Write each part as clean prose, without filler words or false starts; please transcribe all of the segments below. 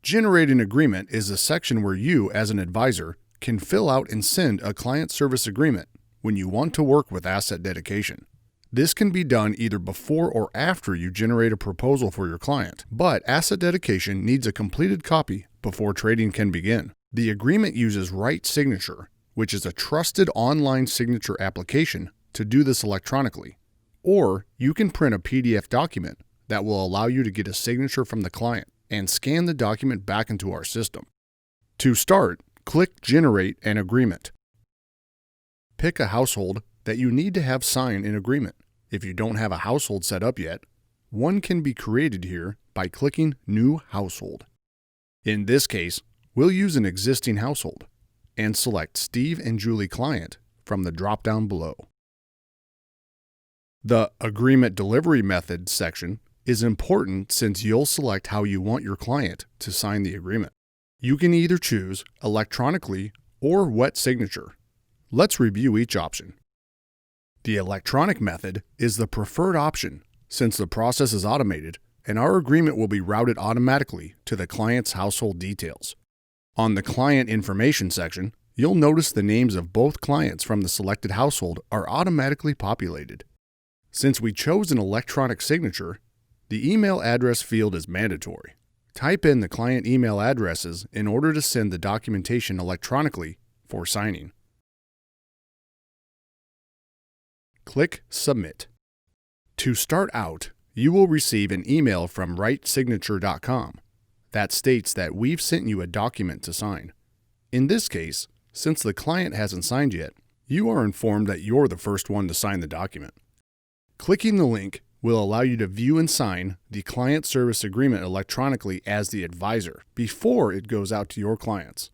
Generate an agreement is a section where you, as an advisor, can fill out and send a client service agreement when you want to work with asset dedication. This can be done either before or after you generate a proposal for your client, but asset dedication needs a completed copy before trading can begin. The agreement uses Right Signature, which is a trusted online signature application, to do this electronically. Or you can print a PDF document that will allow you to get a signature from the client and scan the document back into our system. To start, click Generate an Agreement. Pick a household that you need to have sign an agreement. If you don't have a household set up yet, one can be created here by clicking New Household. In this case, we'll use an existing household and select Steve and Julie Client from the drop-down below. The Agreement Delivery Method section is important since you'll select how you want your client to sign the agreement. You can either choose electronically or wet signature. Let's review each option. The electronic method is the preferred option since the process is automated and our agreement will be routed automatically to the client's household details. On the Client Information section, you'll notice the names of both clients from the selected household are automatically populated. Since we chose an electronic signature, the email address field is mandatory. Type in the client email addresses in order to send the documentation electronically for signing. Click Submit. To start out, you will receive an email from writesignature.com that states that we've sent you a document to sign. In this case, since the client hasn't signed yet, you are informed that you're the first one to sign the document. Clicking the link will allow you to view and sign the client service agreement electronically as the advisor before it goes out to your clients.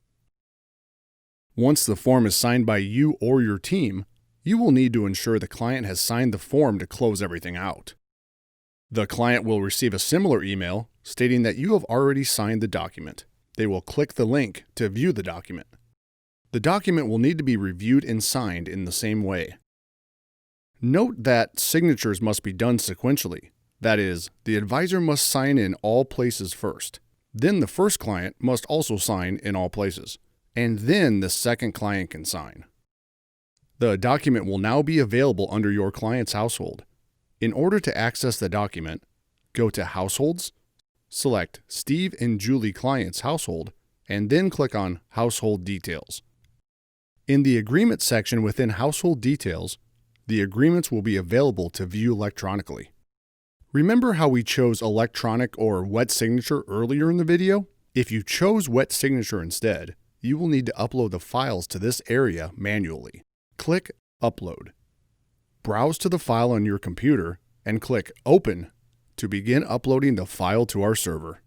Once the form is signed by you or your team, you will need to ensure the client has signed the form to close everything out. The client will receive a similar email stating that you have already signed the document. They will click the link to view the document. The document will need to be reviewed and signed in the same way. Note that signatures must be done sequentially. That is, the advisor must sign in all places first. Then the first client must also sign in all places. And then the second client can sign. The document will now be available under your client's household. In order to access the document, go to Households, select Steve and Julie Client's household, and then click on Household Details. In the Agreement section within Household Details, the agreements will be available to view electronically. Remember how we chose electronic or wet signature earlier in the video? If you chose wet signature instead, you will need to upload the files to this area manually. Click Upload. Browse to the file on your computer and click Open to begin uploading the file to our server.